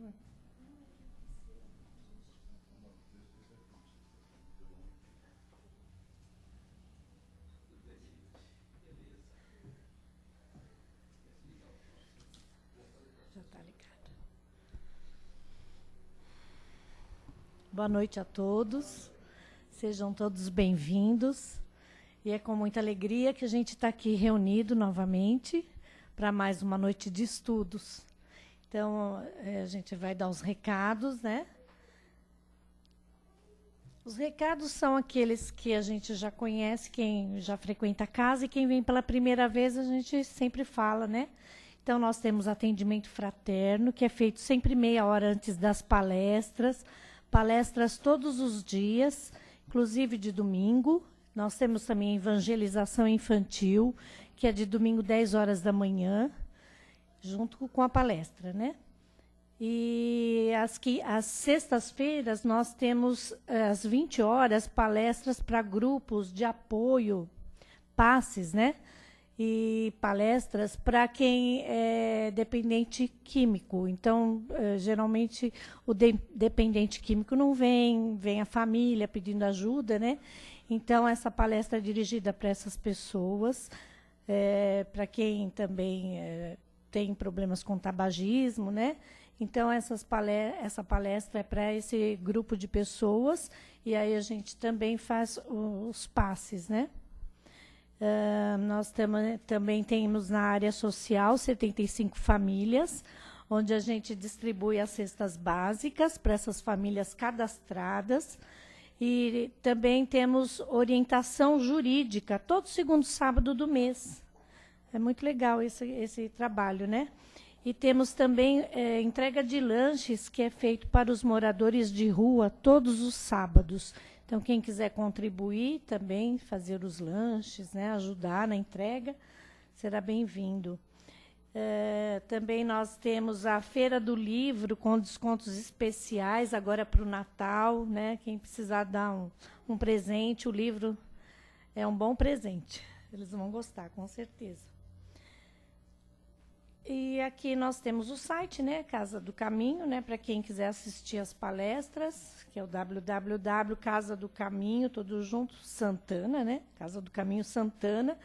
Já está ligado. Boa noite a todos. Sejam todos bem-vindos. E é com muita alegria que a gente está aqui reunido novamente para mais uma noite de estudos. Então, a gente vai dar os recados, né? Os recados são aqueles que a gente já conhece, quem já frequenta a casa, e quem vem pela primeira vez, a gente sempre fala, né? Então, nós temos atendimento fraterno, que é feito sempre meia hora antes das palestras. Palestras todos os dias, inclusive de domingo. Nós temos também evangelização infantil, que é de domingo, 10 horas da manhã, junto com a palestra, né? E às sextas-feiras nós temos, às 20 horas, palestras para grupos de apoio, passes, né? E palestras para quem é dependente químico. Então, geralmente, o dependente químico não vem, vem a família pedindo ajuda, né? Então, essa palestra é dirigida para essas pessoas, para quem também tem problemas com tabagismo, né? Então, essa palestra é para esse grupo de pessoas, e aí a gente também faz os passes, né? Nós também temos na área social 75 famílias, onde a gente distribui as cestas básicas para essas famílias cadastradas. E também temos orientação jurídica, todo segundo sábado do mês. É muito legal esse trabalho, né? E temos também entrega de lanches, que é feito para os moradores de rua todos os sábados. Então, quem quiser contribuir também, fazer os lanches, né, ajudar na entrega, será bem-vindo. Também nós temos a Feira do Livro, com descontos especiais, agora para o Natal, né? Quem precisar dar um presente, o livro é um bom presente. Eles vão gostar, com certeza. E aqui nós temos o site, né? Casa do Caminho, né? Para quem quiser assistir as palestras, que é o www.casa do Caminho, tudo junto, Santana, né? Casa do Caminho Santana.com.br.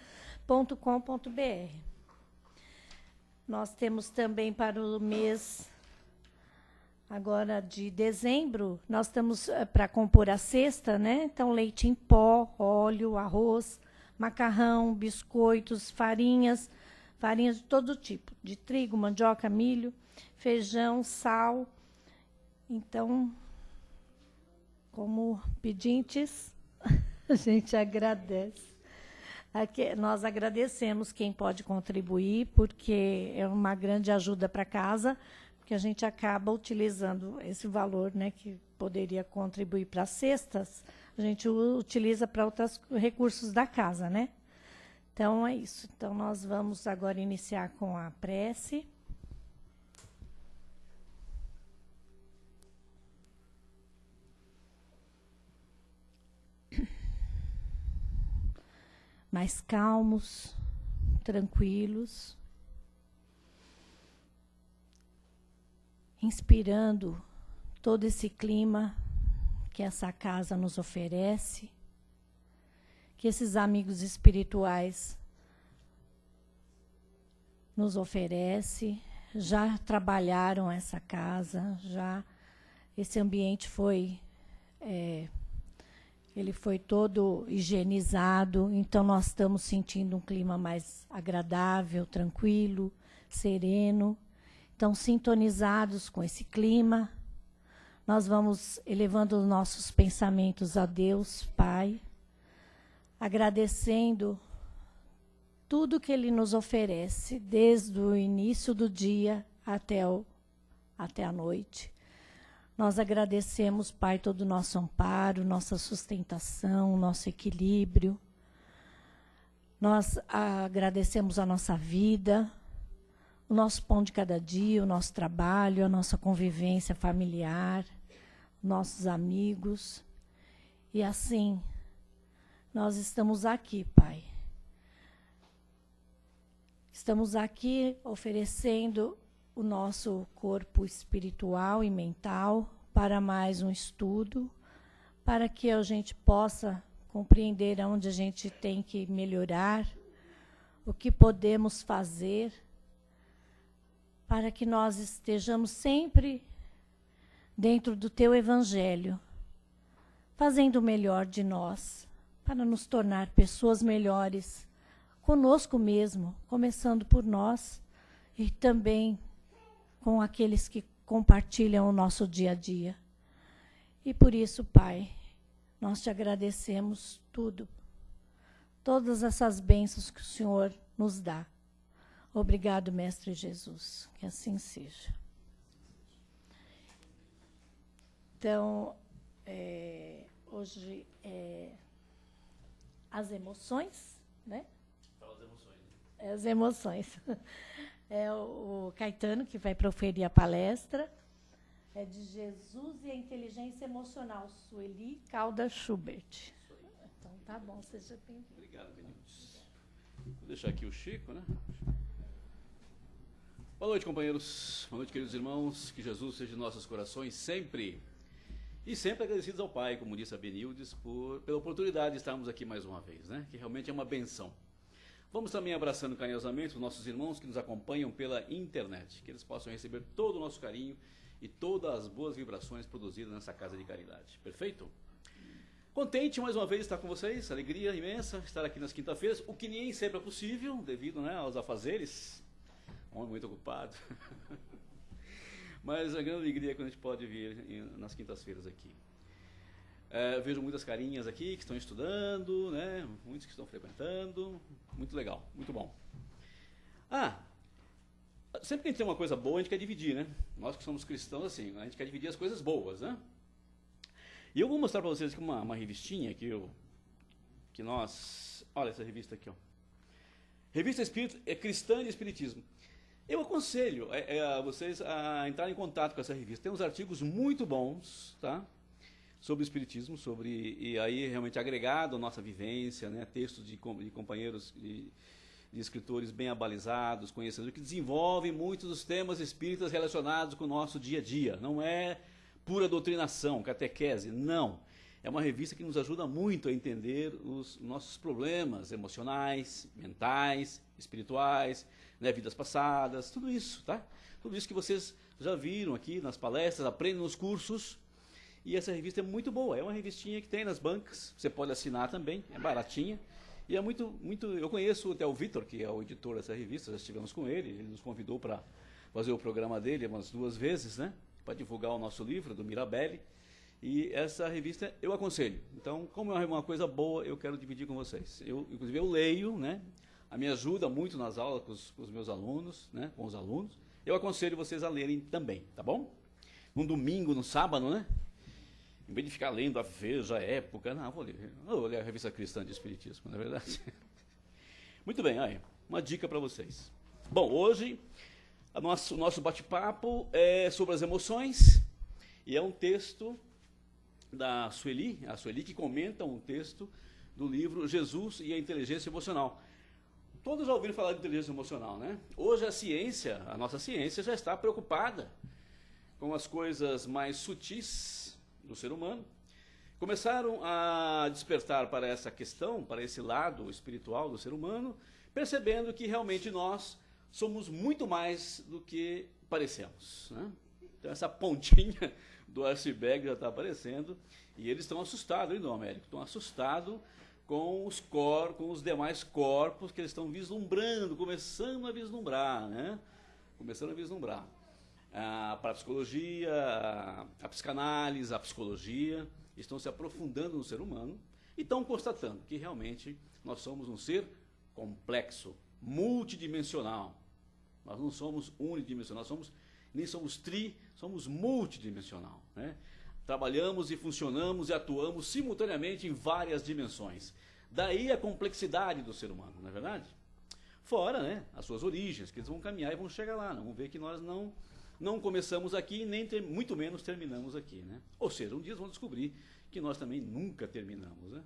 Nós temos também para o mês agora de dezembro, nós estamos para compor a cesta, né? Então, leite em pó, óleo, arroz, macarrão, biscoitos, farinhas de todo tipo, de trigo, mandioca, milho, feijão, sal. Então, como pedintes, a gente agradece. Aqui, nós agradecemos quem pode contribuir, porque é uma grande ajuda para casa, porque a gente acaba utilizando esse valor, né, que poderia contribuir para as cestas, a gente utiliza para outros recursos da casa, né? Então, é isso. Então, nós vamos agora iniciar com a prece. Mais calmos, tranquilos, inspirando todo esse clima que essa casa nos oferece, que esses amigos espirituais nos oferecem, já trabalharam essa casa, já esse ambiente foi ele foi todo higienizado, então nós estamos sentindo um clima mais agradável, tranquilo, sereno. Então, sintonizados com esse clima, nós vamos elevando os nossos pensamentos a Deus, Pai, agradecendo tudo que Ele nos oferece, desde o início do dia até a noite. Nós agradecemos, Pai, todo o nosso amparo, nossa sustentação, nosso equilíbrio. Nós agradecemos a nossa vida, o nosso pão de cada dia, o nosso trabalho, a nossa convivência familiar, nossos amigos. E assim, nós estamos aqui, Pai. Estamos aqui oferecendo o nosso corpo espiritual e mental para mais um estudo, para que a gente possa compreender onde a gente tem que melhorar, o que podemos fazer, para que nós estejamos sempre dentro do teu evangelho, fazendo o melhor de nós, para nos tornar pessoas melhores, conosco mesmo, começando por nós e também com aqueles que compartilham o nosso dia a dia. E por isso, Pai, nós te agradecemos tudo, todas essas bênçãos que o Senhor nos dá. Obrigado, Mestre Jesus, que assim seja. Então, hoje as emoções, né? As emoções. As emoções. É o Caetano que vai proferir a palestra. É de Jesus e a Inteligência Emocional, Sueli Caldas Schubert. Então, tá bom, seja bem-vindo. Obrigado, Benildes. Vou deixar aqui o Chico, né? Boa noite, companheiros. Boa noite, queridos irmãos. Que Jesus seja em nossos corações sempre. E sempre agradecidos ao Pai, como disse a Benildes, pela oportunidade de estarmos aqui mais uma vez, né? Que realmente é uma benção. Vamos também abraçando carinhosamente os nossos irmãos que nos acompanham pela internet, que eles possam receber todo o nosso carinho e todas as boas vibrações produzidas nessa casa de caridade. Perfeito? Contente mais uma vez estar com vocês, alegria imensa estar aqui nas quintas-feiras, o que nem sempre é possível, devido, né, aos afazeres. Homem muito ocupado. Mas a grande alegria é quando a gente pode vir nas quintas-feiras aqui. Vejo muitas carinhas aqui que estão estudando, né? Muitos que estão frequentando. Muito legal, muito bom. Sempre que a gente tem uma coisa boa, a gente quer dividir, né? Nós que somos cristãos, assim, a gente quer dividir as coisas boas, né? E eu vou mostrar para vocês aqui uma revistinha que nós... Olha essa revista aqui, ó. Revista Cristã de Espiritismo. Eu aconselho a vocês a entrarem em contato com essa revista. Tem uns artigos muito bons, tá? Sobre o Espiritismo, e aí realmente agregado à nossa vivência, né? Textos de companheiros, de escritores bem abalizados, conhecedores, que desenvolvem muitos dos temas espíritas relacionados com o nosso dia a dia. Não é pura doutrinação, catequese, não. É uma revista que nos ajuda muito a entender os nossos problemas emocionais, mentais, espirituais, né, vidas passadas, tudo isso, tá? Tudo isso que vocês já viram aqui nas palestras, aprendem nos cursos. E essa revista é muito boa, é uma revistinha que tem nas bancas, você pode assinar também, é baratinha. E é muito, eu conheço até o Vitor, que é o editor dessa revista, já estivemos com ele nos convidou para fazer o programa dele umas 2 vezes, né? Para divulgar o nosso livro, do Mirabelli. E essa revista eu aconselho. Então, como é uma coisa boa, eu quero dividir com vocês. Inclusive, eu leio, né? A me ajuda muito nas aulas com os meus alunos, né? Com os alunos. Eu aconselho vocês a lerem também, tá bom? Num domingo, no sábado, né? Em vez de ficar lendo a Veja, a Época, não, vou ler a Revista Cristã de Espiritismo, não é verdade? Muito bem, aí, uma dica para vocês. Bom, hoje o nosso bate-papo é sobre as emoções, e é um texto da Sueli, a Sueli que comenta um texto do livro Jesus e a Inteligência Emocional. Todos já ouviram falar de inteligência emocional, né? Hoje a nossa ciência já está preocupada com as coisas mais sutis do ser humano, começaram a despertar para essa questão, para esse lado espiritual do ser humano, percebendo que realmente nós somos muito mais do que parecemos, né? Então essa pontinha do iceberg já está aparecendo, e eles estão assustados, hein, Dom Américo? Estão assustados com os demais corpos que eles estão vislumbrando, começando a vislumbrar, né? Começando a vislumbrar. Para a psicologia, a psicanálise, a psicologia, estão se aprofundando no ser humano e estão constatando que realmente nós somos um ser complexo, multidimensional. Nós não somos unidimensional, nem somos somos multidimensional, né? Trabalhamos e funcionamos e atuamos simultaneamente em várias dimensões. Daí a complexidade do ser humano, não é verdade? Fora, né, as suas origens, que eles vão caminhar e vão chegar lá. Não vão ver que nós não começamos aqui, nem muito menos terminamos aqui, né? Ou seja, um dia vão descobrir que nós também nunca terminamos, né?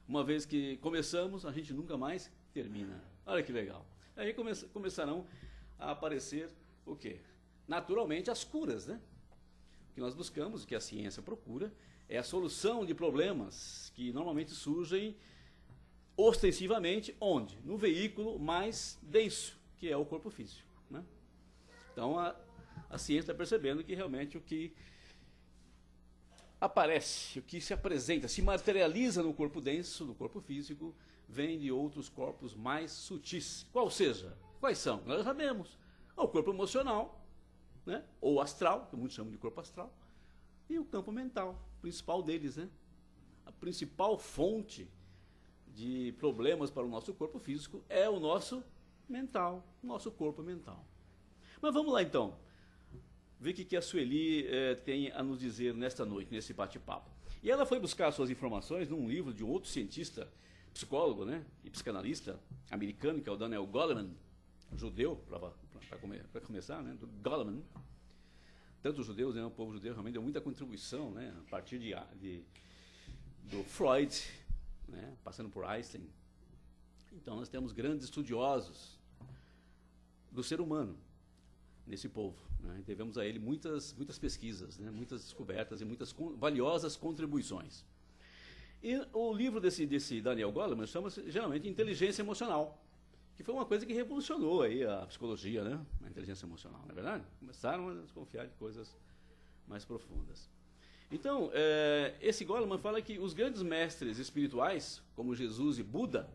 Uma vez que começamos, a gente nunca mais termina. Olha que legal. Aí começarão a aparecer o quê? naturalmente, as curas, né? O que nós buscamos, o que a ciência procura, é a solução de problemas que normalmente surgem ostensivamente, onde? No veículo mais denso, que é o corpo físico, né? Então, a ciência está percebendo que realmente o que aparece, o que se apresenta, se materializa no corpo denso, no corpo físico, vem de outros corpos mais sutis. Quais são? Nós já sabemos. O corpo emocional, né? Ou astral, que muitos chamam de corpo astral, e o campo mental, o principal deles, né? A principal fonte de problemas para o nosso corpo físico é o nosso mental, o nosso corpo mental. Mas vamos lá então, ver o que a Sueli tem a nos dizer nesta noite, nesse bate-papo. E ela foi buscar suas informações num livro de um outro cientista, psicólogo, né, e psicanalista americano, que é o Daniel Goleman, judeu, para começar, né, do Goleman. Tanto os judeus, né, o povo judeu realmente deu muita contribuição, né, a partir do Freud, né, passando por Einstein. Então nós temos grandes estudiosos do ser humano nesse povo, né? Devemos a ele muitas pesquisas, né? Muitas descobertas e muitas valiosas contribuições. E o livro desse Daniel Goleman chama-se geralmente Inteligência Emocional, que foi uma coisa que revolucionou aí a psicologia, né? A inteligência emocional, não é verdade? Começaram a desconfiar de coisas mais profundas. Então, esse Goleman fala que os grandes mestres espirituais, como Jesus e Buda,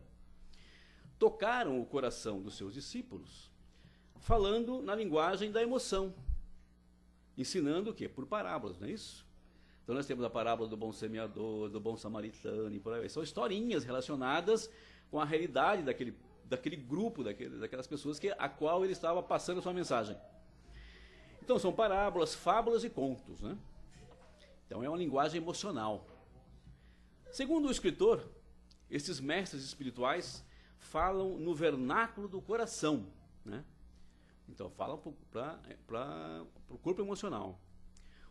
tocaram o coração dos seus discípulos, falando na linguagem da emoção, ensinando o quê? Por parábolas, não é isso? Então nós temos a parábola do bom semeador, do bom samaritano, e por aí. São historinhas relacionadas com a realidade daquele grupo, daquelas pessoas a qual ele estava passando a sua mensagem. Então são parábolas, fábulas e contos, né? Então é uma linguagem emocional. Segundo o escritor, esses mestres espirituais falam no vernáculo do coração, né? Então falam para o corpo emocional.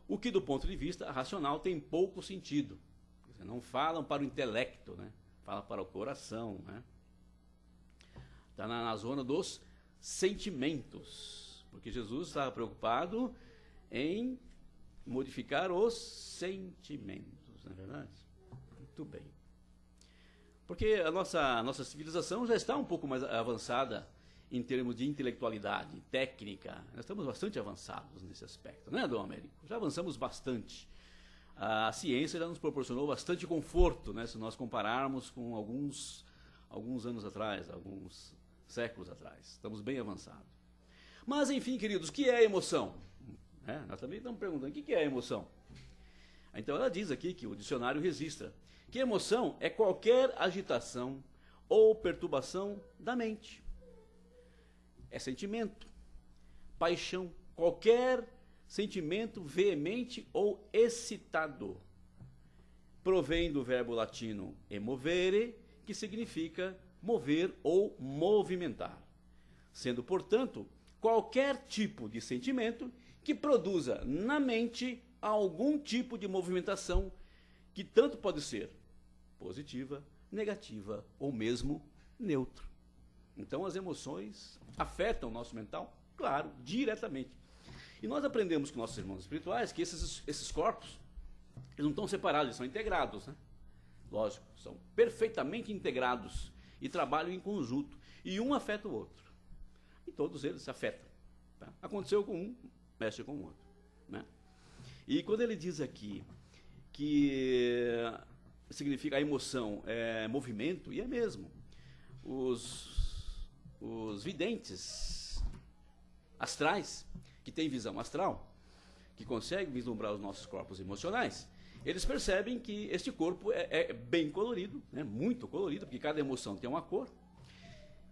O que do ponto de vista racional tem pouco sentido. Quer dizer, não falam para o intelecto, né? Falam para o coração, né? Está na zona dos sentimentos. Porque Jesus estava preocupado em modificar os sentimentos, não é verdade? Muito bem. Porque a nossa civilização já está um pouco mais avançada em termos de intelectualidade, técnica. Nós estamos bastante avançados nesse aspecto, né, Dom Américo? Já avançamos bastante. A ciência já nos proporcionou bastante conforto, né, se nós compararmos com alguns anos atrás, alguns séculos atrás. Estamos bem avançados. Mas, enfim, queridos, o que é emoção? Nós também estamos perguntando, o que é emoção? Então ela diz aqui que o dicionário registra que emoção é qualquer agitação ou perturbação da mente. É sentimento, paixão, qualquer sentimento veemente ou excitador. Provém do verbo latino emovere, que significa mover ou movimentar. Sendo, portanto, qualquer tipo de sentimento que produza na mente algum tipo de movimentação que tanto pode ser positiva, negativa ou mesmo neutro. Então as emoções afetam o nosso mental, claro, diretamente. E nós aprendemos com nossos irmãos espirituais que esses corpos, eles não estão separados, eles são integrados, né? Lógico, são perfeitamente integrados e trabalham em conjunto. E um afeta o outro. E todos eles se afetam. Tá? Aconteceu com um, mexe com o outro, né? E quando ele diz aqui que significa a emoção é movimento, e é mesmo. Os videntes astrais, que têm visão astral, que conseguem vislumbrar os nossos corpos emocionais, eles percebem que este corpo é bem colorido, né, muito colorido, porque cada emoção tem uma cor,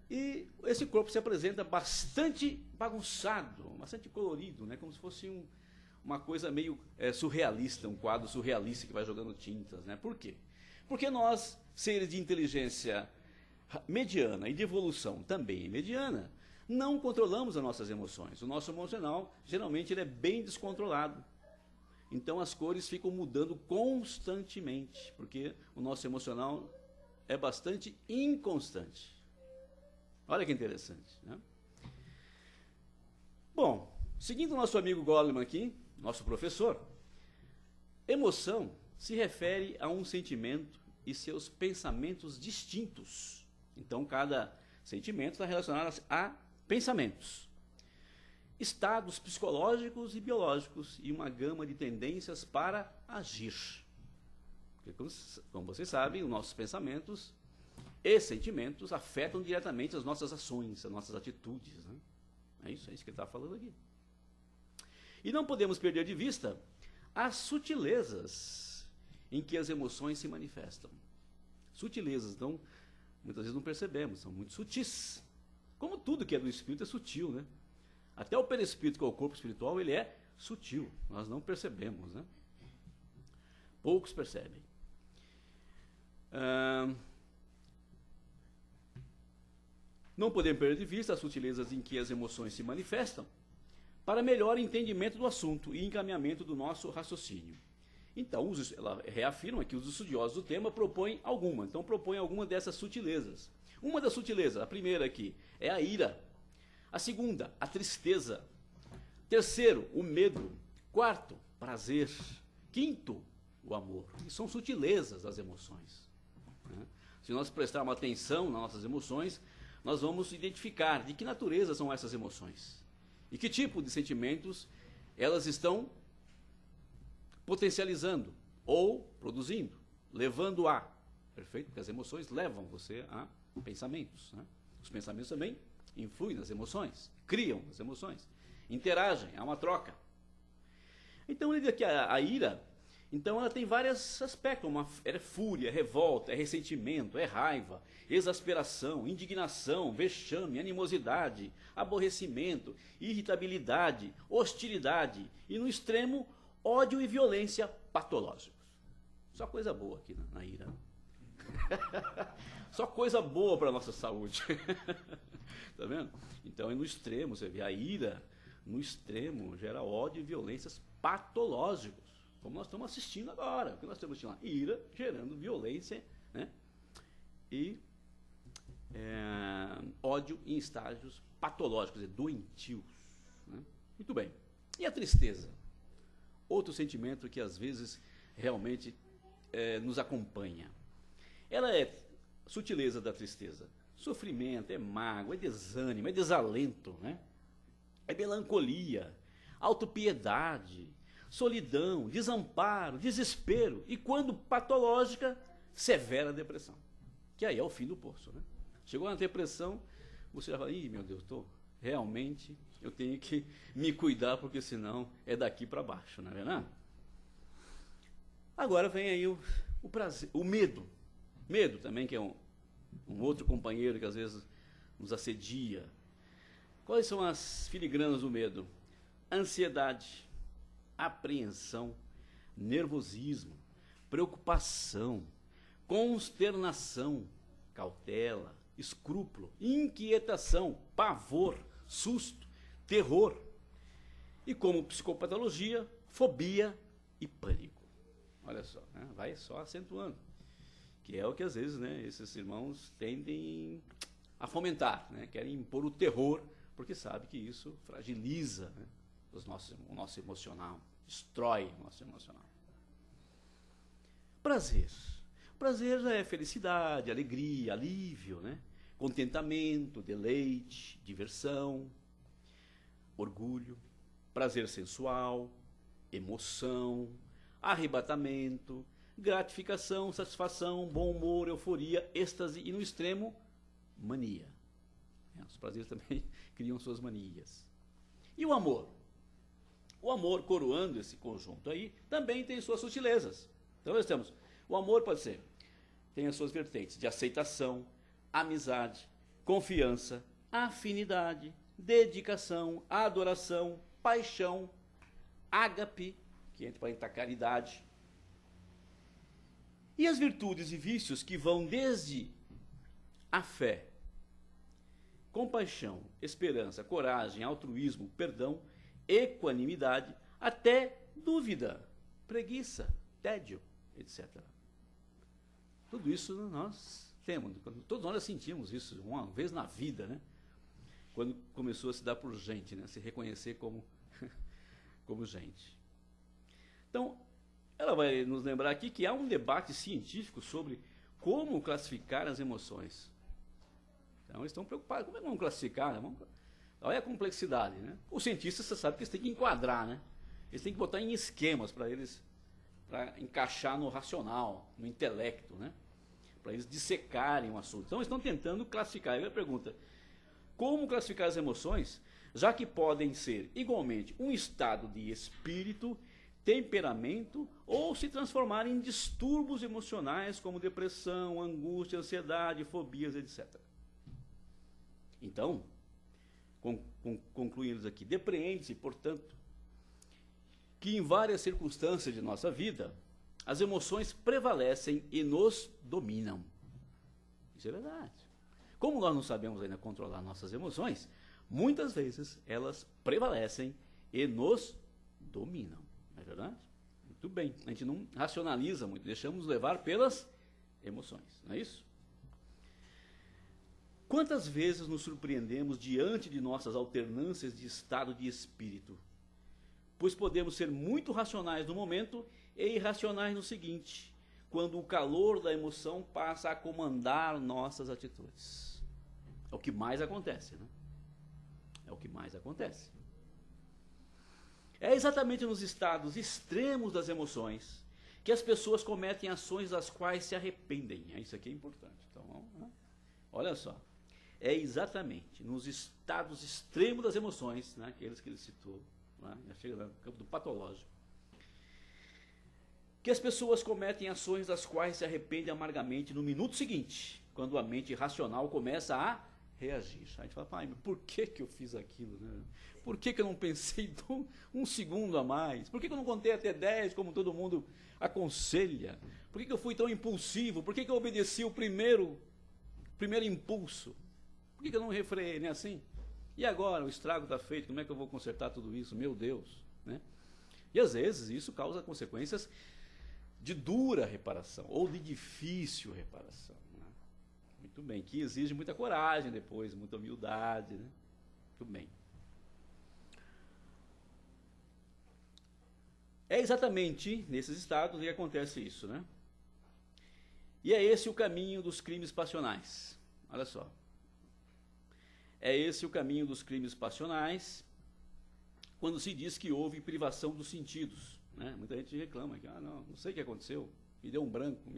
e esse corpo se apresenta bastante bagunçado, bastante colorido, né, como se fosse uma coisa meio surrealista, um quadro surrealista que vai jogando tintas, né? Por quê? Porque nós, seres de inteligência mediana e de evolução também mediana, não controlamos as nossas emoções. O nosso emocional, geralmente, ele é bem descontrolado. Então as cores ficam mudando constantemente, porque o nosso emocional é bastante inconstante. Olha que interessante, né? Bom, Seguindo o nosso amigo Goleman aqui, nosso professor, emoção se refere a um sentimento e seus pensamentos distintos. Então, cada sentimento está relacionado a pensamentos, estados psicológicos e biológicos e uma gama de tendências para agir. Porque, como vocês sabem, os nossos pensamentos e sentimentos afetam diretamente as nossas ações, as nossas atitudes. Né? É isso que ele está falando aqui. E não podemos perder de vista as sutilezas em que as emoções se manifestam. Sutilezas, então, muitas vezes não percebemos, são muito sutis. Como tudo que é do espírito é sutil, né? Até o perispírito, que é o corpo espiritual, ele é sutil. Nós não percebemos, né? Poucos percebem. Não podemos perder de vista as sutilezas em que as emoções se manifestam para melhor entendimento do assunto e encaminhamento do nosso raciocínio. Então, ela reafirma que os estudiosos do tema propõem alguma. Então, propõem alguma dessas sutilezas. Uma das sutilezas, a primeira aqui, é a ira. A segunda, a tristeza. Terceiro, o medo. Quarto, prazer. Quinto, o amor. E são sutilezas das emoções. Né? Se nós prestarmos atenção nas nossas emoções, nós vamos identificar de que natureza são essas emoções. E que tipo de sentimentos elas estão potencializando ou produzindo, levando a. Perfeito? Porque as emoções levam você a pensamentos. Né? Os pensamentos também influem nas emoções, criam as emoções, interagem, há uma troca. Então ele diz que a ira, então ela tem vários aspectos, é fúria, é revolta, é ressentimento, é raiva, exasperação, indignação, vexame, animosidade, aborrecimento, irritabilidade, hostilidade e no extremo ódio e violência patológicos. Só coisa boa aqui na ira. Só coisa boa para a nossa saúde. Tá vendo? Então é no extremo, você vê a ira, no extremo gera ódio e violências patológicos. Como nós estamos assistindo agora. O que nós estamos assistindo? Ira gerando violência, né? E ódio em estágios patológicos, doentios. Né? Muito bem. E a tristeza? Outro sentimento que às vezes realmente nos acompanha. Ela é sutileza da tristeza. Sofrimento, é mágoa, é desânimo, é desalento, né? É melancolia, autopiedade, solidão, desamparo, desespero e, quando patológica, severa depressão. Que aí é o fim do poço, né? Chegou na depressão, você já fala, ih, meu Deus, realmente eu tenho que me cuidar, porque senão é daqui para baixo, não é verdade? Agora vem aí o prazer, o medo. Medo também, que é um outro companheiro que às vezes nos assedia. Quais são as filigranas do medo? Ansiedade, apreensão, nervosismo, preocupação, consternação, cautela, escrúpulo, inquietação, pavor, susto, terror. E como psicopatologia, fobia e pânico. Olha só, né? Vai só acentuando. Que é o que às vezes, né, esses irmãos tendem a fomentar, né? Querem impor o terror, porque sabe que isso fragiliza, né, o nosso emocional, destrói o nosso emocional. Prazer. Prazer é felicidade, alegria, alívio, né? Contentamento, deleite, diversão, orgulho, prazer sensual, emoção, arrebatamento, gratificação, satisfação, bom humor, euforia, êxtase e, no extremo, mania. Os prazeres também criam suas manias. E o amor? O amor, coroando esse conjunto aí, também tem suas sutilezas. Então nós temos, o amor tem as suas vertentes de aceitação, amizade, confiança, afinidade, dedicação, adoração, paixão, ágape, que entra para a caridade. E as virtudes e vícios que vão desde a fé, compaixão, esperança, coragem, altruísmo, perdão, equanimidade, até dúvida, preguiça, tédio, etc. Tudo isso nós temos, todos nós sentimos isso uma vez na vida, né? quando começou a se dar por gente, né? Se reconhecer como, como gente. Então, ela vai nos lembrar aqui que há um debate científico sobre como classificar as emoções. Então, eles estão preocupados. Como é que vamos classificar? Né? Olha a complexidade, né? Os cientistas, você sabe que eles têm que enquadrar, né? Eles têm que botar em esquemas para encaixar no racional, no intelecto, né? Para eles dissecarem o assunto. Então, eles estão tentando classificar. Aí a pergunta, como classificar as emoções, já que podem ser igualmente um estado de espírito, temperamento, ou se transformar em distúrbios emocionais como depressão, angústia, ansiedade, fobias, etc. Então, concluem eles aqui, depreende-se, portanto, que em várias circunstâncias de nossa vida, as emoções prevalecem e nos dominam. Isso é verdade. Como nós não sabemos ainda controlar nossas emoções, muitas vezes elas prevalecem e nos dominam. Não é verdade? Muito bem. A gente não racionaliza muito, deixamos levar pelas emoções. Não é isso? Quantas vezes nos surpreendemos diante de nossas alternâncias de estado de espírito? Pois podemos ser muito racionais no momento e irracionais no seguinte, quando o calor da emoção passa a comandar nossas atitudes. É o que mais acontece, né? É o que mais acontece. É exatamente nos estados extremos das emoções que as pessoas cometem ações das quais se arrependem. Isso aqui é importante. Então, olha só. É exatamente nos estados extremos das emoções, né, aqueles que ele citou, né, já chega no campo do patológico, que as pessoas cometem ações das quais se arrependem amargamente no minuto seguinte, quando a mente racional começa a reagir. A gente fala, pai, por que eu fiz aquilo? Né? Por que eu não pensei um segundo a mais? Por que eu não contei até 10, como todo mundo aconselha? Por que eu fui tão impulsivo? Por que eu obedeci o primeiro impulso? Por que eu não refreiei, né, assim? E agora, o estrago está feito, como é que eu vou consertar tudo isso? Meu Deus. Né? E às vezes isso causa consequências de dura reparação, ou de difícil reparação. Né? Muito bem, que exige muita coragem depois, muita humildade. Né? Muito bem. É exatamente nesses estados que acontece isso. Né? E é esse o caminho dos crimes passionais. Olha só. É esse o caminho dos crimes passionais, quando se diz que houve privação dos sentidos. Né? Muita gente reclama que, não sei o que aconteceu, me deu um branco,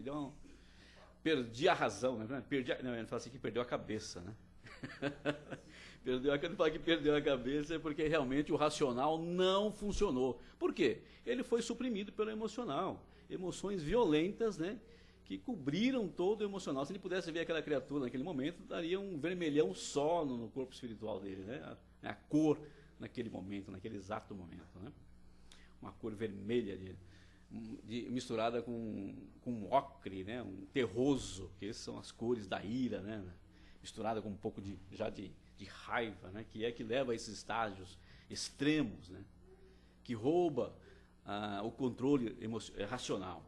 perdi a razão. Né? Ele fala assim que perdeu a cabeça. Né? Quando fala que perdeu a cabeça é porque realmente o racional não funcionou. Por quê? Ele foi suprimido pelo emocional. Emoções violentas, né? Que cobriram todo o emocional. Se ele pudesse ver aquela criatura naquele momento, daria um vermelhão só no corpo espiritual dele, né? A cor naquele momento, naquele exato momento, né? Uma cor vermelha misturada com ocre, né? Um terroso, que essas são as cores da ira, né? Misturada com um pouco de raiva, né? Que leva a esses estágios extremos, né? Que rouba o controle racional.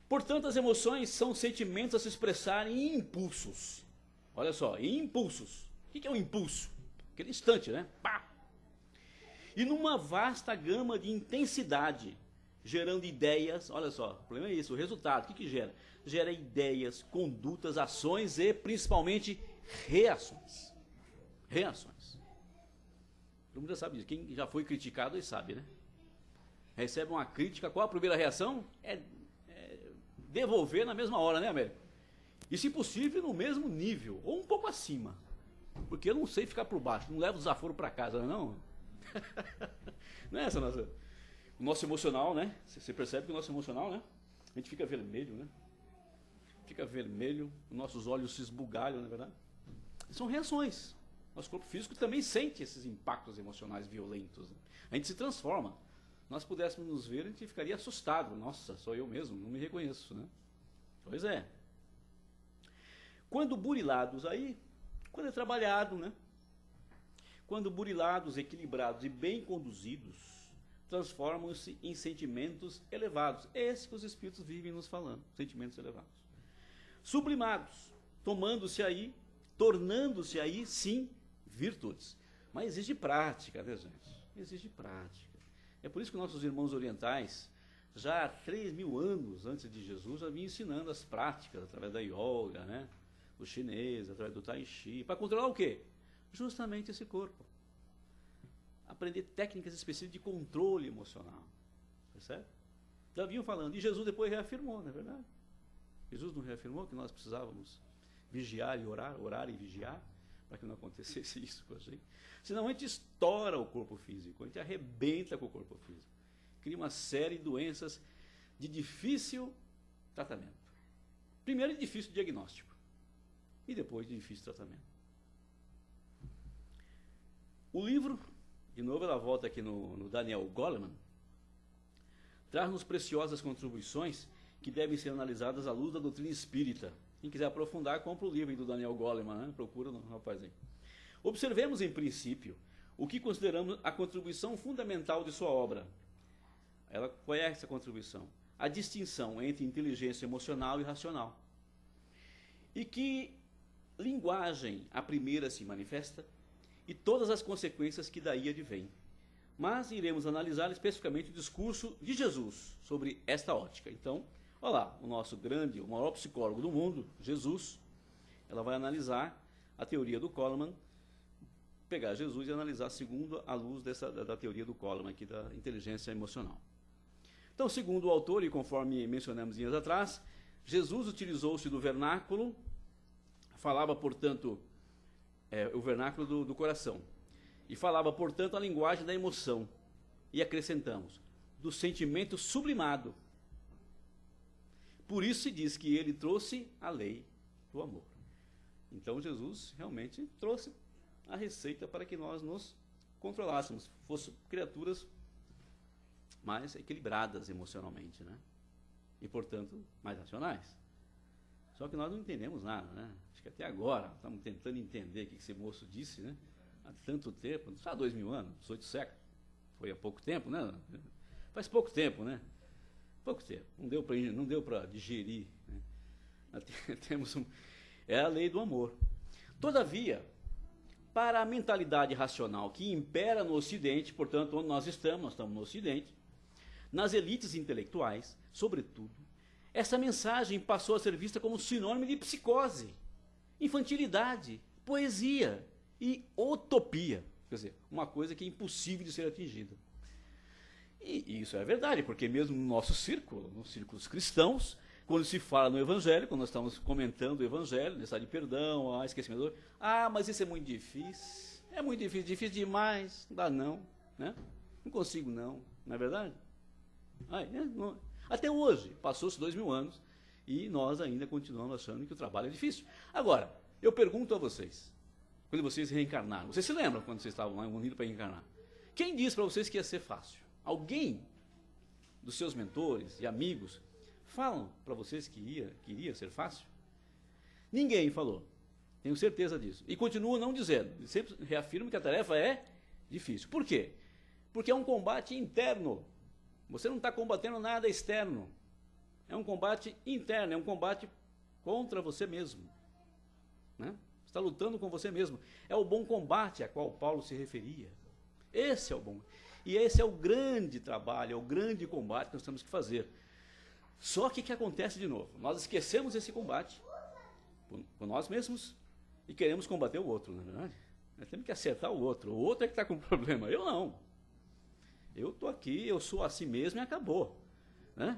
Portanto, as emoções são sentimentos a se expressarem em impulsos. Olha só, em impulsos. O que é um impulso? Aquele instante, né? Pá! E numa vasta gama de intensidade, gerando ideias. Olha só, o problema é isso, o resultado. O que gera? Gera ideias, condutas, ações e, principalmente, reações. Reações. Todo mundo já sabe disso. Quem já foi criticado aí sabe, né? Recebe uma crítica, qual a primeira reação? É devolver na mesma hora, né, Américo? E, se possível, no mesmo nível, ou um pouco acima. Porque eu não sei ficar por baixo, não levo desaforo para casa, não. Não é essa nossa... O nosso emocional, né? Você percebe que o nosso emocional, né? A gente fica vermelho, né? Fica vermelho, nossos olhos se esbugalham, não é verdade? São reações. Nosso corpo físico também sente esses impactos emocionais violentos. Né? A gente se transforma. Nós pudéssemos nos ver, a gente ficaria assustado. Nossa, sou eu mesmo, não me reconheço, né? Pois é. Quando burilados, quando é trabalhado, né? Quando burilados, equilibrados e bem conduzidos, transformam-se em sentimentos elevados. É esse que os espíritos vivem nos falando, sentimentos elevados. Sublimados, tomando-se aí tornando-se aí, sim, virtudes. Mas exige prática, né, gente? Exige prática. É por isso que nossos irmãos orientais, já há 3.000 anos antes de Jesus, já vinham ensinando as práticas através da yoga, né? O chinês, através do tai chi, para controlar o quê? Justamente esse corpo. Aprender técnicas específicas de controle emocional. Percebe? Já vinham falando. E Jesus depois reafirmou, não é verdade? Jesus não reafirmou que nós precisávamos vigiar e orar, orar e vigiar, para que não acontecesse isso com a gente. Senão a gente estoura o corpo físico, a gente arrebenta com o corpo físico. Cria uma série de doenças de difícil tratamento. Primeiro, de difícil diagnóstico. E depois, de difícil tratamento. O livro, de novo ela volta aqui no Daniel Goleman, traz-nos preciosas contribuições que devem ser analisadas à luz da doutrina espírita. Quem quiser aprofundar, compra o livro do Daniel Goleman, né? Procura no rapaz aí. Observemos, em princípio, o que consideramos a contribuição fundamental de sua obra. Qual é essa contribuição? A distinção entre inteligência emocional e racional. E que linguagem a primeira se manifesta e todas as consequências que daí advêm. Mas iremos analisar especificamente o discurso de Jesus sobre esta ótica. Então, olha lá, o nosso grande, o maior psicólogo do mundo, Jesus, ela vai analisar a teoria do Goleman, pegar Jesus e analisar segundo a luz da teoria do Goleman, aqui da inteligência emocional. Então, segundo o autor, e conforme mencionamos dias atrás, Jesus utilizou-se do vernáculo, falava, portanto, o vernáculo do coração, e falava, portanto, a linguagem da emoção, e acrescentamos, do sentimento sublimado. Por isso se diz que ele trouxe a lei do amor. Então Jesus realmente trouxe a receita para que nós nos controlássemos, fossemos criaturas mais equilibradas emocionalmente, né? E, portanto, mais racionais. Só que nós não entendemos nada, né? Acho que até agora estamos tentando entender o que esse moço disse, né? Há tanto tempo, só há 2.000 anos, 18 séculos. Foi há pouco tempo, né? Faz pouco tempo, né? Pouco tempo. Não deu para digerir, né? É a lei do amor. Todavia, para a mentalidade racional que impera no Ocidente, portanto, onde nós estamos no Ocidente, nas elites intelectuais, sobretudo, essa mensagem passou a ser vista como sinônimo de psicose, infantilidade, poesia e utopia. Quer dizer, uma coisa que é impossível de ser atingida. E isso é verdade, porque mesmo no nosso círculo, nos círculos cristãos, quando se fala no Evangelho, quando nós estamos comentando o Evangelho, necessidade de perdão, esquecimento, mas isso é muito difícil demais, não dá não, né? Não consigo não é verdade? Não. Até hoje, passou-se 2.000 anos, e nós ainda continuamos achando que o trabalho é difícil. Agora, eu pergunto a vocês, quando vocês reencarnaram, vocês se lembram quando vocês estavam lá unidos para reencarnar? Quem disse para vocês que ia ser fácil? Alguém dos seus mentores e amigos falam para vocês que iria ser fácil? Ninguém falou. Tenho certeza disso. E continuo não dizendo. Sempre reafirmo que a tarefa é difícil. Por quê? Porque é um combate interno. Você não está combatendo nada externo. É um combate interno, é um combate contra você mesmo. Né? Você está lutando com você mesmo. É o bom combate a qual Paulo se referia. Esse é o bom. E esse é o grande trabalho, é o grande combate que nós temos que fazer. Só que o que acontece de novo? Nós esquecemos esse combate por nós mesmos e queremos combater o outro, não é verdade? Nós temos que acertar o outro. O outro é que está com problema, eu não. Eu estou aqui, eu sou assim mesmo e acabou. Né?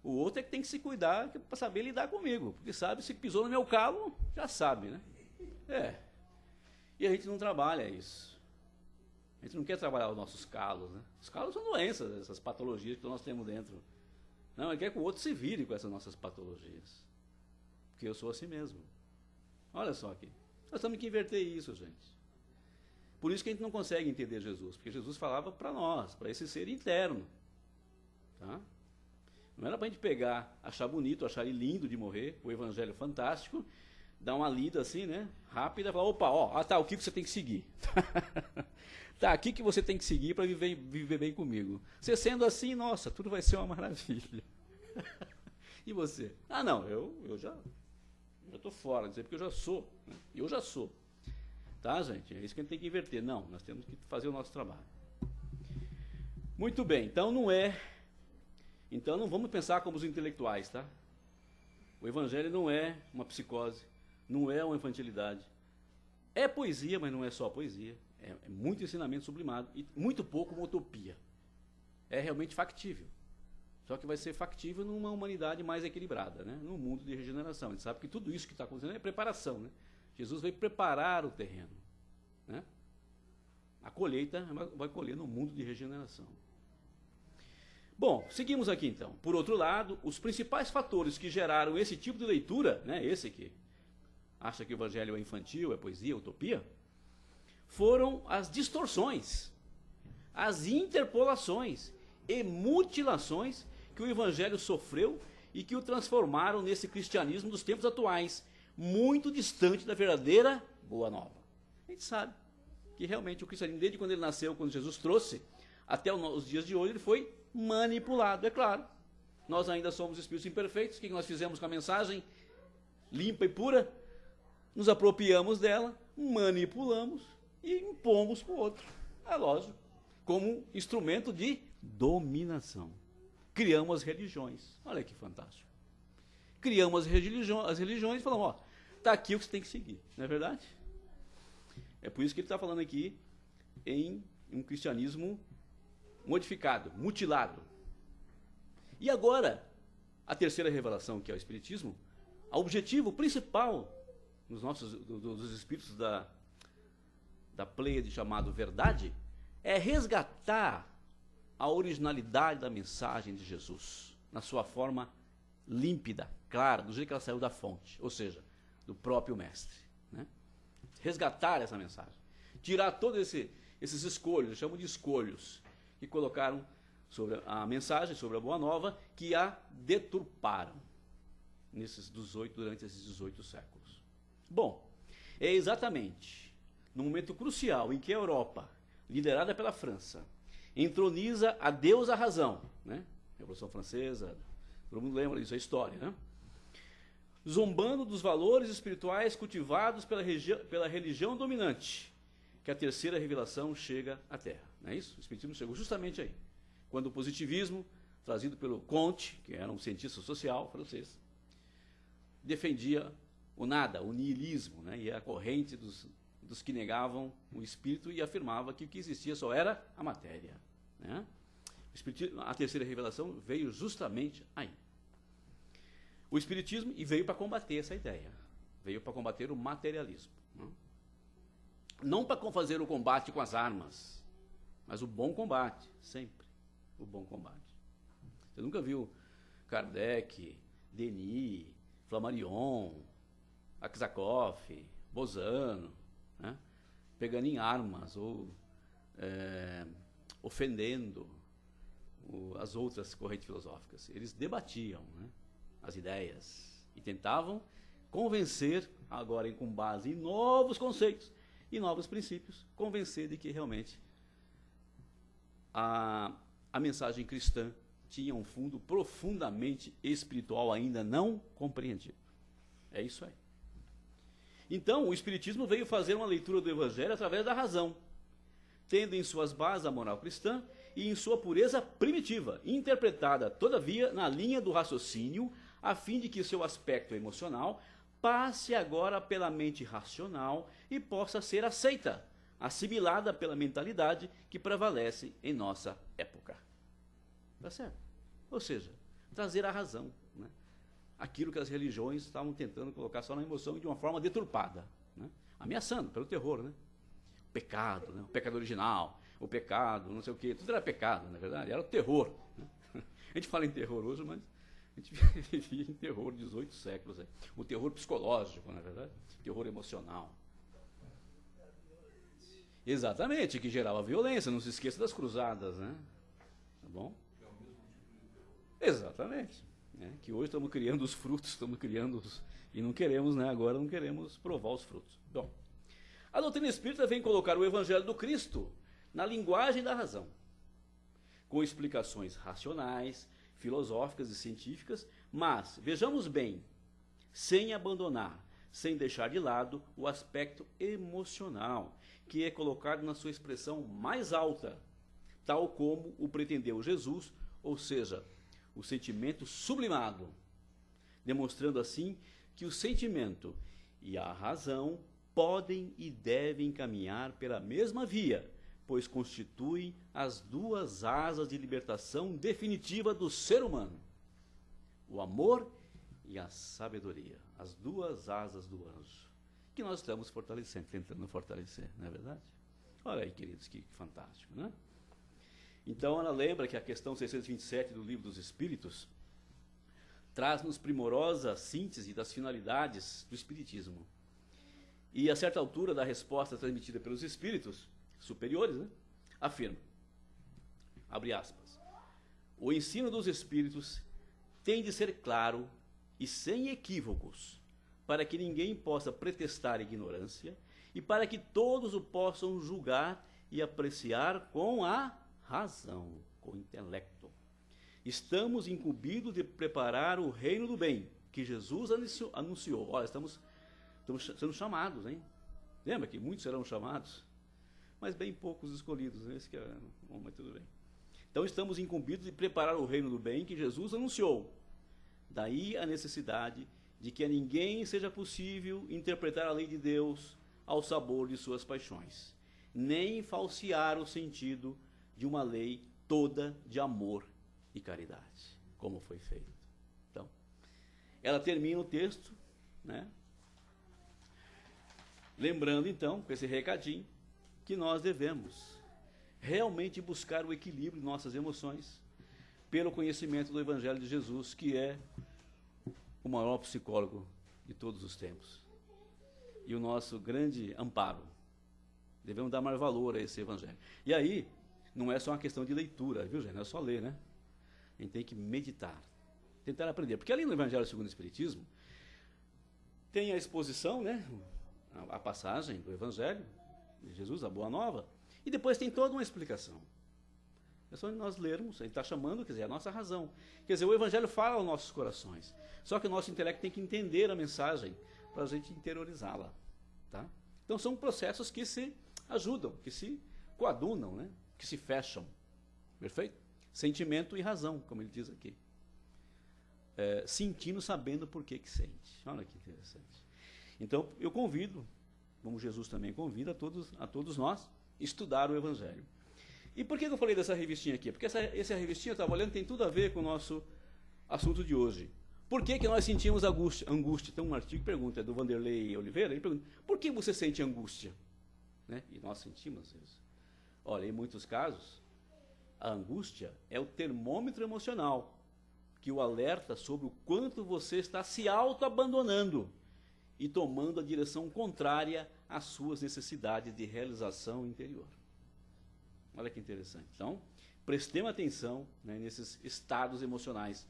O outro é que tem que se cuidar para saber lidar comigo, porque sabe, se pisou no meu calo, já sabe, né? E a gente não trabalha isso. A gente não quer trabalhar os nossos calos, né? Os calos são doenças, essas patologias que nós temos dentro. Não, ele quer que o outro se vire com essas nossas patologias. Porque eu sou assim mesmo. Olha só aqui. Nós temos que inverter isso, gente. Por isso que a gente não consegue entender Jesus, porque Jesus falava para nós, para esse ser interno. Tá? Não era para a gente pegar, achar bonito, achar ele lindo de morrer, o evangelho fantástico, dar uma lida assim, né, rápida, falar, o que você tem que seguir? Tá, aqui que você tem que seguir para viver bem comigo. Você sendo assim, nossa, tudo vai ser uma maravilha. E você? Não, eu Eu estou fora, dizer porque eu já sou. Né? Eu já sou. Tá, gente? É isso que a gente tem que inverter. Não, nós temos que fazer o nosso trabalho. Muito bem, então não vamos pensar como os intelectuais, tá? O evangelho não é uma psicose, não é uma infantilidade. É poesia, mas não é só poesia. É muito ensinamento sublimado e muito pouco uma utopia. É realmente factível. Só que vai ser factível numa humanidade mais equilibrada, né? Num mundo de regeneração. A gente sabe que tudo isso que está acontecendo é preparação, né? Jesus veio preparar o terreno, né? A colheita vai colher no mundo de regeneração. Bom, seguimos aqui então. Por outro lado, os principais fatores que geraram esse tipo de leitura, né, esse que acha que o evangelho é infantil, é poesia, é utopia, foram as distorções, as interpolações e mutilações que o evangelho sofreu e que o transformaram nesse cristianismo dos tempos atuais, muito distante da verdadeira boa nova. A gente sabe que realmente o cristianismo, desde quando ele nasceu, quando Jesus trouxe, até os dias de hoje, ele foi manipulado, é claro. Nós ainda somos espíritos imperfeitos. O que nós fizemos com a mensagem limpa e pura? Nos apropriamos dela, manipulamos e impomos para o outro. É lógico. Como instrumento de dominação. Criamos as religiões. Olha que fantástico. Criamos as religiões e falamos, ó, está aqui o que você tem que seguir. Não é verdade? É por isso que ele está falando aqui em um cristianismo modificado, mutilado. E agora, a terceira revelação, que é o Espiritismo, o objetivo principal dos espíritos da Pleiade chamado Verdade, é resgatar a originalidade da mensagem de Jesus, na sua forma límpida, clara, do jeito que ela saiu da fonte, ou seja, do próprio Mestre. Né? Resgatar essa mensagem. Tirar todos esses escolhos, eu chamo de escolhos, que colocaram sobre a mensagem, sobre a Boa Nova, que a deturparam durante esses 18 séculos. Bom, é exatamente no momento crucial em que a Europa, liderada pela França, entroniza a Deus a razão, né? Revolução Francesa, todo mundo lembra disso, é história, né? Zombando dos valores espirituais cultivados pela religião dominante, que a terceira revelação chega à Terra. Não é isso? O Espiritismo chegou justamente aí, quando o positivismo, trazido pelo Comte, que era um cientista social francês, defendia o nada, o niilismo, né? E a corrente dos que negavam o espírito e afirmava que o que existia só era a matéria. Né? A terceira revelação veio justamente aí. O Espiritismo veio para combater essa ideia, veio para combater o materialismo. Não para fazer o combate com as armas, mas o bom combate, sempre o bom combate. Você nunca viu Kardec, Denis, Flammarion, Aksakov, Bozano, né, pegando em armas ou ofendendo as outras correntes filosóficas. Eles debatiam, né, as ideias e tentavam convencer, agora com base em novos conceitos e novos princípios, convencer de que realmente a mensagem cristã tinha um fundo profundamente espiritual ainda não compreendido. É isso aí. Então, o Espiritismo veio fazer uma leitura do Evangelho através da razão, tendo em suas bases a moral cristã e em sua pureza primitiva, interpretada, todavia, na linha do raciocínio, a fim de que seu aspecto emocional passe agora pela mente racional e possa ser aceita, assimilada pela mentalidade que prevalece em nossa época. Tá certo? Ou seja, trazer a razão, né? Aquilo que as religiões estavam tentando colocar só na emoção e de uma forma deturpada, né? Ameaçando pelo terror, né? O pecado, né? O pecado original, o pecado, não sei o quê, tudo era pecado, na verdade, era o terror, né? A gente fala em terror hoje, mas a gente vivia em terror 18 séculos. O terror psicológico, na verdade, o terror emocional. Exatamente, que gerava violência, não se esqueça das cruzadas, né? Tá bom? Exatamente. Que hoje estamos criando os frutos, e não queremos, né? Agora não queremos provar os frutos. Bom, a doutrina espírita vem colocar o Evangelho do Cristo na linguagem da razão, com explicações racionais, filosóficas e científicas, mas, vejamos bem, sem abandonar sem deixar de lado o aspecto emocional, que é colocado na sua expressão mais alta, tal como o pretendeu Jesus, ou seja, o sentimento sublimado, demonstrando assim que o sentimento e a razão podem e devem caminhar pela mesma via, pois constituem as duas asas de libertação definitiva do ser humano: o amor e a sabedoria, as duas asas do anjo, que nós estamos fortalecendo, tentando fortalecer, não é verdade? Olha aí, queridos, que fantástico, né? Então ela lembra que a questão 627 do Livro dos Espíritos traz-nos primorosa síntese das finalidades do Espiritismo. E a certa altura da resposta transmitida pelos Espíritos superiores, né, afirma, abre aspas, o ensino dos Espíritos tem de ser claro e sem equívocos, para que ninguém possa pretextar ignorância e para que todos o possam julgar e apreciar com a razão, com o intelecto. Estamos incumbidos de preparar o reino do bem, que Jesus anunciou. Olha, estamos sendo chamados, hein? Lembra que muitos serão chamados, mas bem poucos escolhidos, né? Esse que é, bom, mas tudo bem. Então estamos incumbidos de preparar o reino do bem que Jesus anunciou. Daí a necessidade de que a ninguém seja possível interpretar a lei de Deus ao sabor de suas paixões, nem falsear o sentido de uma lei toda de amor e caridade, como foi feito. Então, ela termina o texto, né, lembrando então, com esse recadinho, que nós devemos realmente buscar o equilíbrio de nossas emoções pelo conhecimento do Evangelho de Jesus, que é o maior psicólogo de todos os tempos e o nosso grande amparo. Devemos dar mais valor a esse Evangelho. E aí, não é só uma questão de leitura, viu, gente? Não é só ler, né? A gente tem que meditar, tentar aprender. Porque ali no Evangelho segundo o Espiritismo, tem a exposição, né? A passagem do Evangelho de Jesus, a Boa Nova, e depois tem toda uma explicação. É só nós lermos, ele está chamando, quer dizer, a nossa razão. Quer dizer, o Evangelho fala aos nossos corações. Só que o nosso intelecto tem que entender a mensagem para a gente interiorizá-la. Tá? Então são processos que se ajudam, que se coadunam, né? Que se fecham. Perfeito? Sentimento e razão, como ele diz aqui. Sentindo, sabendo por que sente. Olha que interessante. Então eu convido, como Jesus também convida a todos nós, estudar o Evangelho. E por que eu falei dessa revistinha aqui? Porque essa revistinha, eu estava olhando, tem tudo a ver com o nosso assunto de hoje. Por que nós sentimos angústia? Tem um artigo que pergunta, é do Vanderlei Oliveira, ele pergunta, por que você sente angústia? Né? E nós sentimos isso. Olha, em muitos casos, a angústia é o termômetro emocional que o alerta sobre o quanto você está se auto-abandonando e tomando a direção contrária às suas necessidades de realização interior. Olha que interessante. Então, prestemos atenção, né, nesses estados emocionais.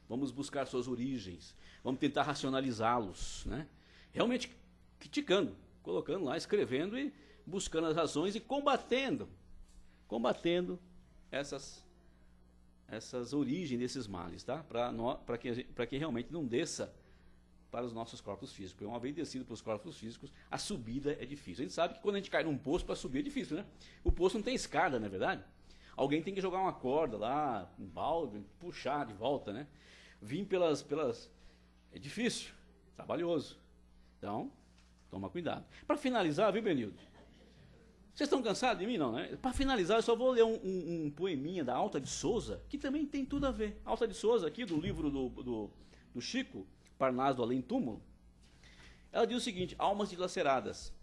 Vamos buscar suas origens, vamos tentar racionalizá-los, né? Realmente criticando, colocando lá, escrevendo e buscando as razões e combatendo essas origens desses males, tá? Para que realmente não desça para os nossos corpos físicos. Porque uma vez descido para os corpos físicos, a subida é difícil. A gente sabe que quando a gente cai num poço, para subir é difícil, né? O poço não tem escada, não é verdade? Alguém tem que jogar uma corda lá, um balde, puxar de volta, né? Vir pelas... É difícil, trabalhoso. Então, toma cuidado. Para finalizar, viu, Benildo? Vocês estão cansados de mim, não, né? Para finalizar, eu só vou ler um poeminha da Alta de Souza, que também tem tudo a ver. Alta de Souza, aqui do livro do Chico, Parnaso do Além Túmulo, ela diz o seguinte, almas dilaceradas,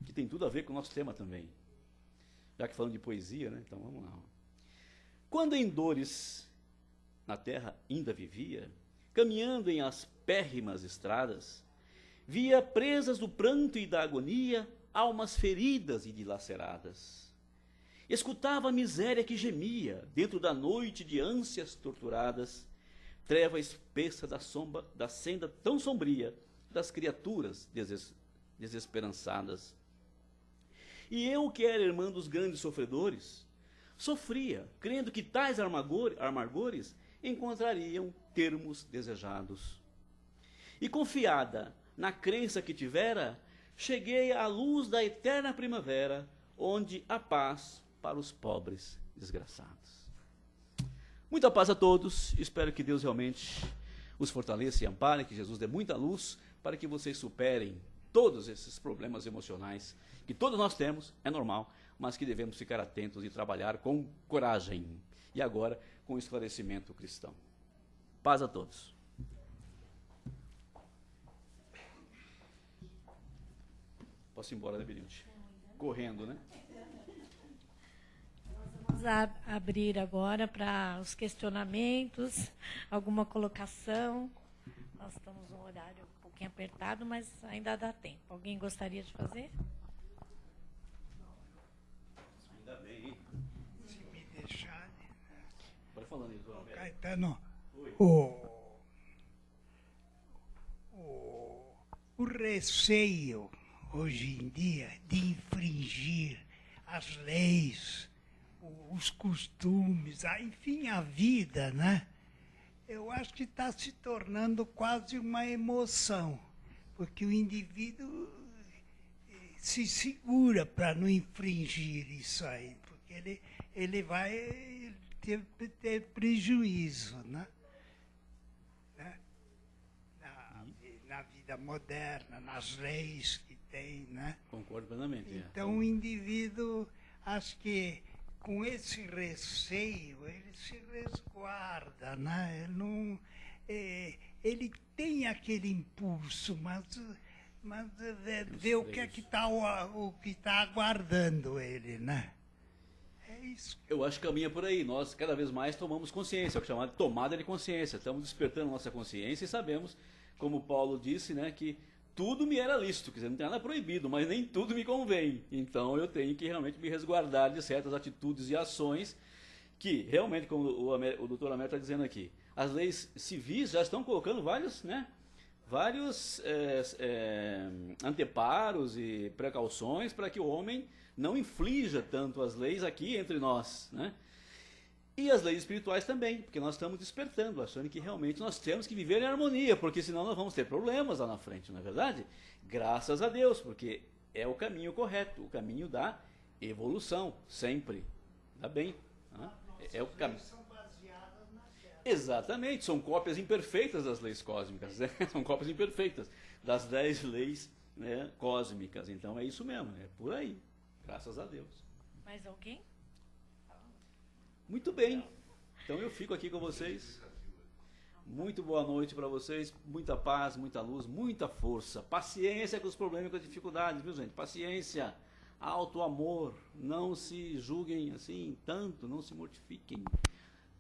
que tem tudo a ver com o nosso tema também. Já que falando de poesia, né? Então vamos lá. Quando em dores na terra ainda vivia, caminhando em aspérrimas estradas, via presas do pranto e da agonia, almas feridas e dilaceradas. Escutava a miséria que gemia, dentro da noite de ânsias torturadas, treva espessa da senda tão sombria das criaturas desesperançadas. E eu, que era irmã dos grandes sofredores, sofria, crendo que tais amargores encontrariam termos desejados. E confiada na crença que tivera, cheguei à luz da eterna primavera, onde há paz para os pobres desgraçados. Muita paz a todos, espero que Deus realmente os fortaleça e ampare, que Jesus dê muita luz para que vocês superem todos esses problemas emocionais que todos nós temos, é normal, mas que devemos ficar atentos e trabalhar com coragem. E agora, com esclarecimento cristão. Paz a todos. Posso ir embora, né, Benite? Correndo, né? Vamos abrir agora para os questionamentos, alguma colocação. Nós estamos num horário um pouquinho apertado, mas ainda dá tempo. Alguém gostaria de fazer? Ainda bem, hein? Se me deixar. Pode falar, doutor Alberto. Caetano, Oi. o receio hoje em dia de infringir as leis, os costumes, enfim, a vida, né? Eu acho que está se tornando quase uma emoção, porque o indivíduo se segura para não infringir isso aí, porque ele vai ter prejuízo, né? Na vida moderna, nas leis que tem, né? Concordo plenamente. Então o indivíduo, acho que com esse receio, ele se resguarda, né? Ele não, ele tem aquele impulso, mas vê o que é que está o que está aguardando ele, né? É isso. Eu acho que caminha por aí. Nós cada vez mais tomamos consciência, é o que é chamado de tomada de consciência. Estamos despertando nossa consciência e sabemos, como Paulo disse, né, que tudo me era lícito, quer dizer, não tem nada proibido, mas nem tudo me convém. Então eu tenho que realmente me resguardar de certas atitudes e ações que realmente, como o doutor Américo está dizendo aqui, as leis civis já estão colocando vários anteparos e precauções para que o homem não inflija tanto as leis aqui entre nós, né? E as leis espirituais também, porque nós estamos despertando, achando que realmente nós temos que viver em harmonia, porque senão nós vamos ter problemas lá na frente, não é verdade? Graças a Deus, porque é o caminho correto, o caminho da evolução, sempre. Tá bem? É o caminho. Exatamente, são cópias imperfeitas das leis cósmicas, né? São cópias imperfeitas das 10 leis, né, cósmicas. Então é isso mesmo, é por aí, graças a Deus. Mais alguém? Muito bem, então eu fico aqui com vocês. Muito boa noite para vocês, muita paz, muita luz, muita força, paciência com os problemas e com as dificuldades, viu gente? Paciência, alto amor, não se julguem assim tanto, não se mortifiquem.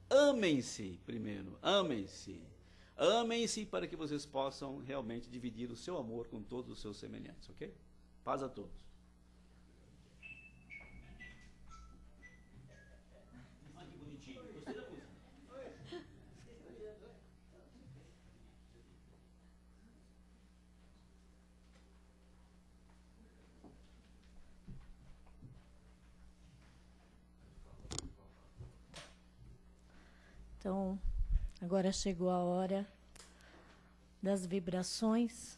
Amem-se primeiro, amem-se. Amem-se para que vocês possam realmente dividir o seu amor com todos os seus semelhantes, ok? Paz a todos. Então, agora chegou a hora das vibrações.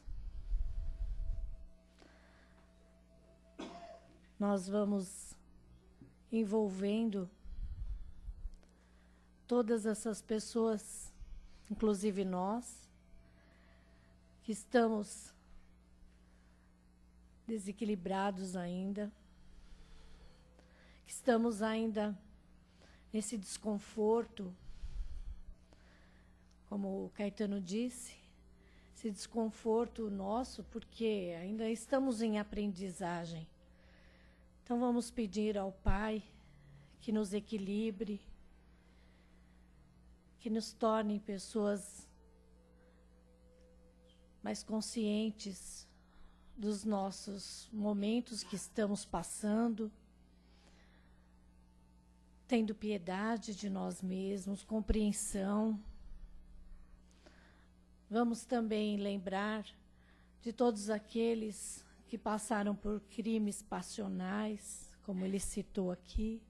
Nós vamos envolvendo todas essas pessoas, inclusive nós, que estamos desequilibrados ainda, que estamos ainda nesse desconforto. Como o Caetano disse, esse desconforto nosso, porque ainda estamos em aprendizagem. Então vamos pedir ao Pai que nos equilibre, que nos torne pessoas mais conscientes dos nossos momentos que estamos passando, tendo piedade de nós mesmos, compreensão. Vamos também lembrar de todos aqueles que passaram por crimes passionais, como ele citou aqui,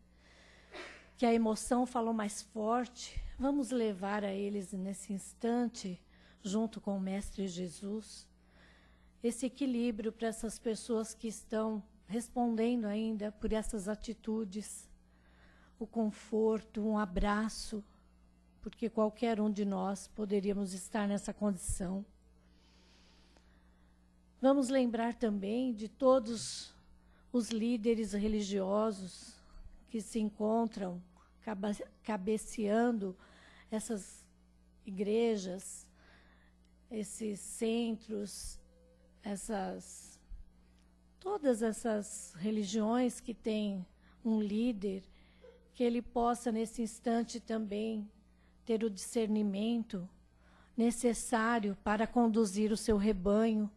que a emoção falou mais forte. Vamos levar a eles nesse instante, junto com o Mestre Jesus, esse equilíbrio para essas pessoas que estão respondendo ainda por essas atitudes, o conforto, um abraço, porque qualquer um de nós poderíamos estar nessa condição. Vamos lembrar também de todos os líderes religiosos que se encontram cabeceando essas igrejas, esses centros, todas essas religiões que têm um líder, que ele possa nesse instante também ter o discernimento necessário para conduzir o seu rebanho.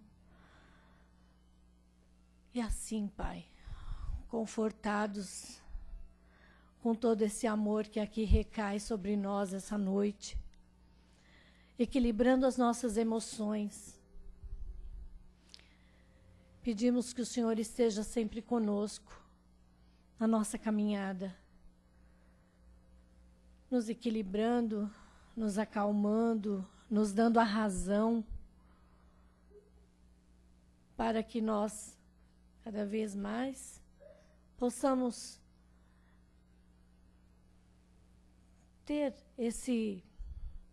E assim, Pai, confortados com todo esse amor que aqui recai sobre nós essa noite, equilibrando as nossas emoções, pedimos que o Senhor esteja sempre conosco na nossa caminhada, nos equilibrando, nos acalmando, nos dando a razão para que nós, cada vez mais, possamos ter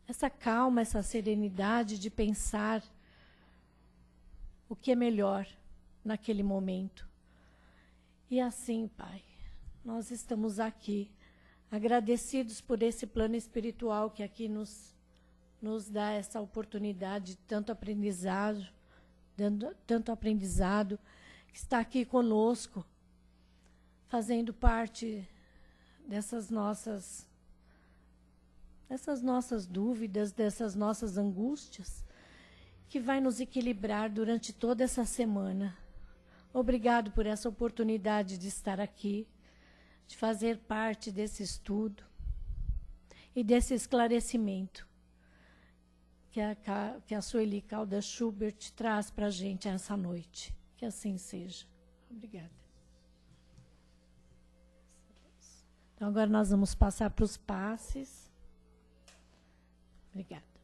essa calma, essa serenidade de pensar o que é melhor naquele momento. E assim, Pai, nós estamos aqui, agradecidos por esse plano espiritual que aqui nos dá essa oportunidade de tanto aprendizado, que está aqui conosco, fazendo parte dessas nossas dúvidas, dessas nossas angústias, que vai nos equilibrar durante toda essa semana. Obrigado por essa oportunidade de estar aqui, de fazer parte desse estudo e desse esclarecimento que a Sueli Caldas Schubert traz para a gente essa noite. Que assim seja. Obrigada. Então, agora nós vamos passar para os passes. Obrigada.